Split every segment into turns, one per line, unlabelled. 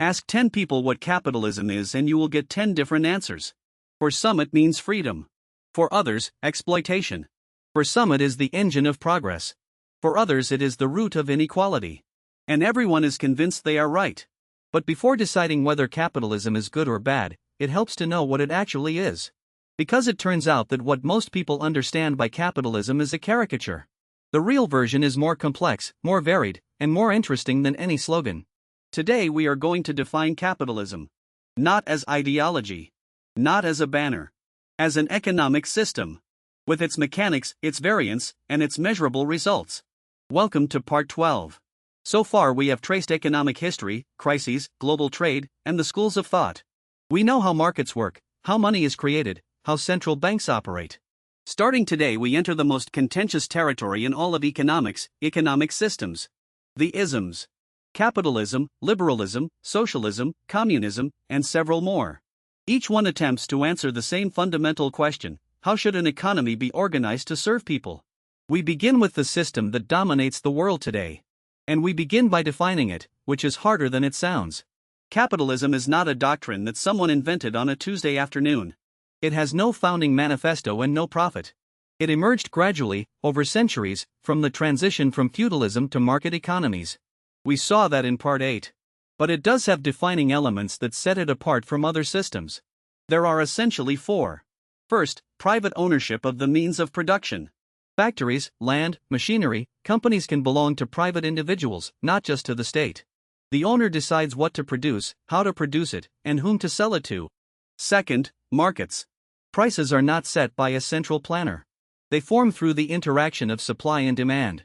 Ask 10 people what capitalism is and you will get 10 different answers. For some it means freedom. For others, exploitation. For some it is the engine of progress. For others it is the root of inequality. And everyone is convinced they are right. But before deciding whether capitalism is good or bad, it helps to know what it actually is. Because it turns out that what most people understand by capitalism is a caricature. The real version is more complex, more varied, and more interesting than any slogan. Today we are going to define capitalism. Not as ideology. Not as a banner. As an economic system. With its mechanics, its variance, and its measurable results. Welcome to Part 12. So far we have traced economic history, crises, global trade, and the schools of thought. We know how markets work, how money is created, how central banks operate. Starting today we enter the most contentious territory in all of economics, economic systems. The isms. Capitalism, liberalism, socialism, communism, and several more. Each one attempts to answer the same fundamental question: how should an economy be organized to serve people? We begin with the system that dominates the world today. And we begin by defining it, which is harder than it sounds. Capitalism is not a doctrine that someone invented on a Tuesday afternoon. It has no founding manifesto and no prophet. It emerged gradually, over centuries, from the transition from feudalism to market economies. We saw that in Part 8. But it does have defining elements that set it apart from other systems. There are essentially four. First, private ownership of the means of production. Factories, land, machinery, companies can belong to private individuals, not just to the state. The owner decides what to produce, how to produce it, and whom to sell it to. Second, markets. Prices are not set by a central planner. They form through the interaction of supply and demand.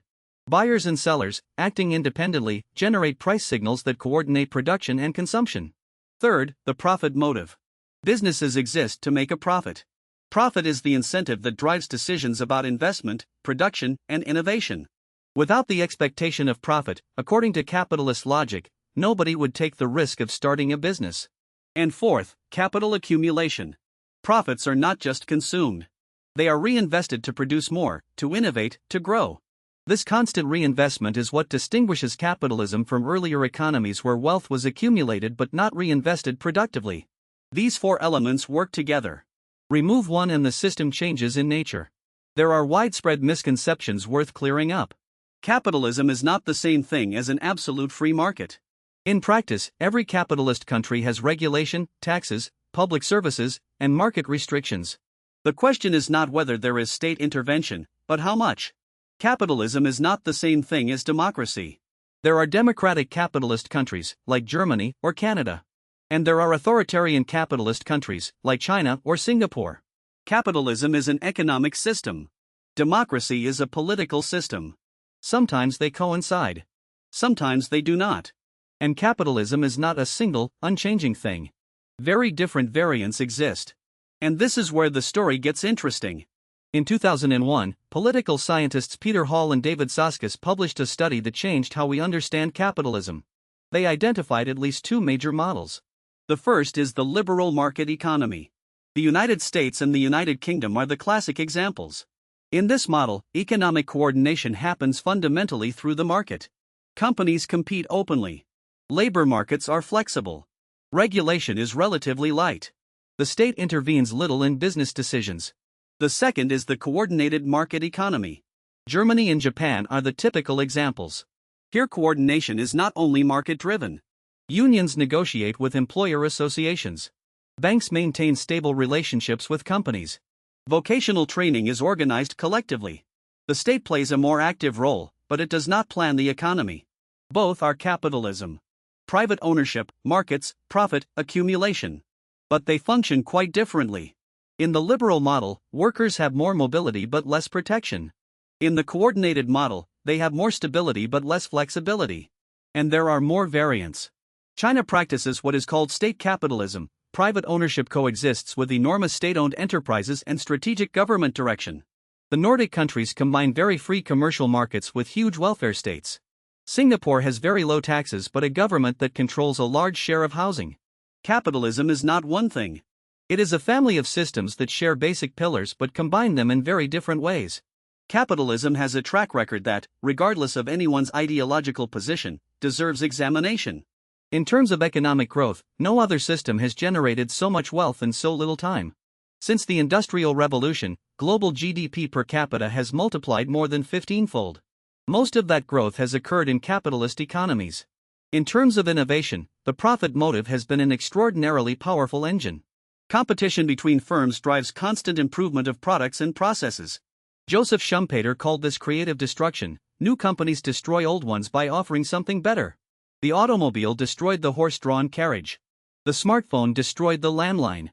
Buyers and sellers, acting independently, generate price signals that coordinate production and consumption. Third, the profit motive. Businesses exist to make a profit. Profit is the incentive that drives decisions about investment, production, and innovation. Without the expectation of profit, according to capitalist logic, nobody would take the risk of starting a business. And fourth, capital accumulation. Profits are not just consumed. They are reinvested to produce more, to innovate, to grow. This constant reinvestment is what distinguishes capitalism from earlier economies where wealth was accumulated but not reinvested productively. These four elements work together. Remove one and the system changes in nature. There are widespread misconceptions worth clearing up. Capitalism is not the same thing as an absolute free market. In practice, every capitalist country has regulation, taxes, public services, and market restrictions. The question is not whether there is state intervention, but how much. Capitalism is not the same thing as democracy. There are democratic capitalist countries, like Germany or Canada. And there are authoritarian capitalist countries, like China or Singapore. Capitalism is an economic system. Democracy is a political system. Sometimes they coincide. Sometimes they do not. And capitalism is not a single, unchanging thing. Very different variants exist. And this is where the story gets interesting. In 2001, political scientists Peter Hall and David Soskice published a study that changed how we understand capitalism. They identified at least two major models. The first is the liberal market economy. The United States and the United Kingdom are the classic examples. In this model, economic coordination happens fundamentally through the market. Companies compete openly. Labor markets are flexible. Regulation is relatively light. The state intervenes little in business decisions. The second is the coordinated market economy. Germany and Japan are the typical examples. Here coordination is not only market-driven. Unions negotiate with employer associations. Banks maintain stable relationships with companies. Vocational training is organized collectively. The state plays a more active role, but it does not plan the economy. Both are capitalism. Private ownership, markets, profit, accumulation. But they function quite differently. In the liberal model, workers have more mobility but less protection. In the coordinated model, they have more stability but less flexibility. And there are more variants. China practices what is called state capitalism. Private ownership coexists with enormous state-owned enterprises and strategic government direction. The Nordic countries combine very free commercial markets with huge welfare states. Singapore has very low taxes but a government that controls a large share of housing. Capitalism is not one thing. It is a family of systems that share basic pillars but combine them in very different ways. Capitalism has a track record that, regardless of anyone's ideological position, deserves examination. In terms of economic growth, no other system has generated so much wealth in so little time. Since the Industrial Revolution, global GDP per capita has multiplied more than 15-fold. Most of that growth has occurred in capitalist economies. In terms of innovation, the profit motive has been an extraordinarily powerful engine. Competition between firms drives constant improvement of products and processes. Joseph Schumpeter called this creative destruction. New companies destroy old ones by offering something better. The automobile destroyed the horse-drawn carriage. The smartphone destroyed the landline.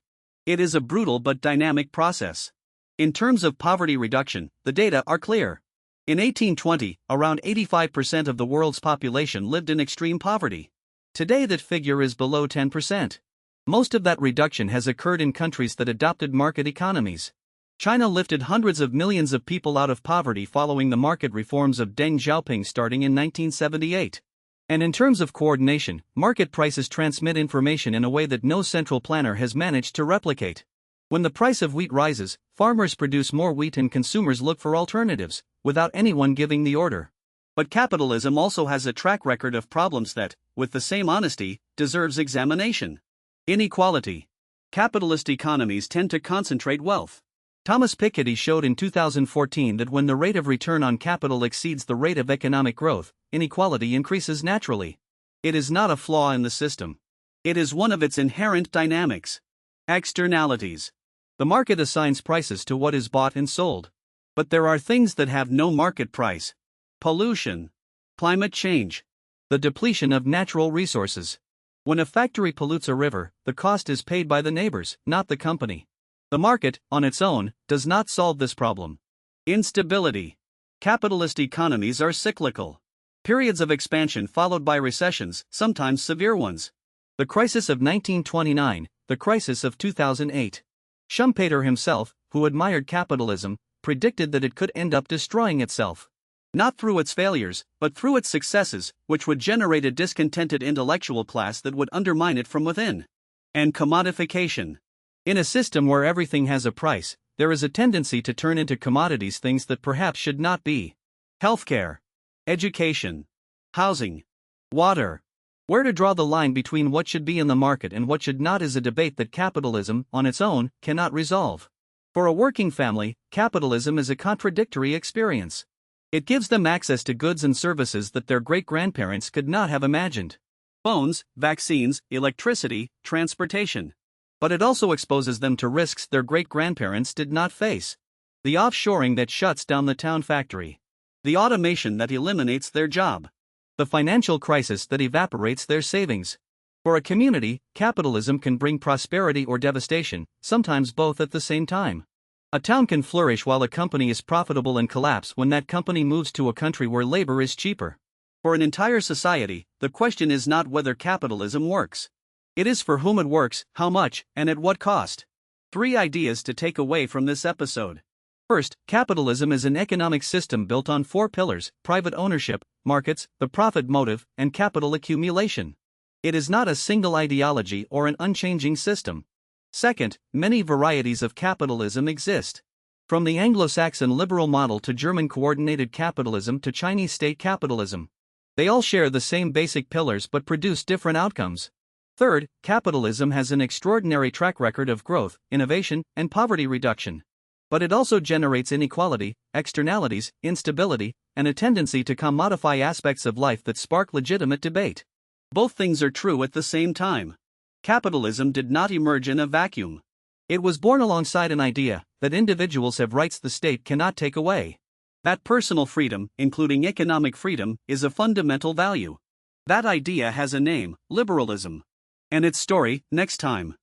It is a brutal but dynamic process. In terms of poverty reduction, the data are clear. In 1820, around 85% of the world's population lived in extreme poverty. Today that figure is below 10%. Most of that reduction has occurred in countries that adopted market economies. China lifted hundreds of millions of people out of poverty following the market reforms of Deng Xiaoping starting in 1978. And in terms of coordination, market prices transmit information in a way that no central planner has managed to replicate. When the price of wheat rises, farmers produce more wheat and consumers look for alternatives, without anyone giving the order. But capitalism also has a track record of problems that, with the same honesty, deserves examination. Inequality. Capitalist economies tend to concentrate wealth. Thomas Piketty showed in 2014 that when the rate of return on capital exceeds the rate of economic growth, inequality increases naturally. It is not a flaw in the system. It is one of its inherent dynamics. Externalities. The market assigns prices to what is bought and sold. But there are things that have no market price. Pollution. Climate change. The depletion of natural resources. When a factory pollutes a river, the cost is paid by the neighbors, not the company. The market, on its own, does not solve this problem. Instability. Capitalist economies are cyclical. Periods of expansion followed by recessions, sometimes severe ones. The crisis of 1929, the crisis of 2008. Schumpeter himself, who admired capitalism, predicted that it could end up destroying itself. Not through its failures, but through its successes, which would generate a discontented intellectual class that would undermine it from within. And commodification. In a system where everything has a price, there is a tendency to turn into commodities things that perhaps should not be. Healthcare. Education. Housing. Water. Where to draw the line between what should be in the market and what should not is a debate that capitalism, on its own, cannot resolve. For a working family, capitalism is a contradictory experience. It gives them access to goods and services that their great-grandparents could not have imagined. Phones, vaccines, electricity, transportation. But it also exposes them to risks their great-grandparents did not face. The offshoring that shuts down the town factory. The automation that eliminates their job. The financial crisis that evaporates their savings. For a community, capitalism can bring prosperity or devastation, sometimes both at the same time. A town can flourish while a company is profitable and collapse when that company moves to a country where labor is cheaper. For an entire society, the question is not whether capitalism works. It is for whom it works, how much, and at what cost. 3 ideas to take away from this episode. First, capitalism is an economic system built on 4 pillars: private ownership, markets, the profit motive, and capital accumulation. It is not a single ideology or an unchanging system. Second, many varieties of capitalism exist. From the Anglo-Saxon liberal model to German coordinated capitalism to Chinese state capitalism. They all share the same basic pillars but produce different outcomes. Third, capitalism has an extraordinary track record of growth, innovation, and poverty reduction. But it also generates inequality, externalities, instability, and a tendency to commodify aspects of life that spark legitimate debate. Both things are true at the same time. Capitalism did not emerge in a vacuum. It was born alongside an idea that individuals have rights the state cannot take away. That personal freedom, including economic freedom, is a fundamental value. That idea has a name: liberalism. And its story, next time.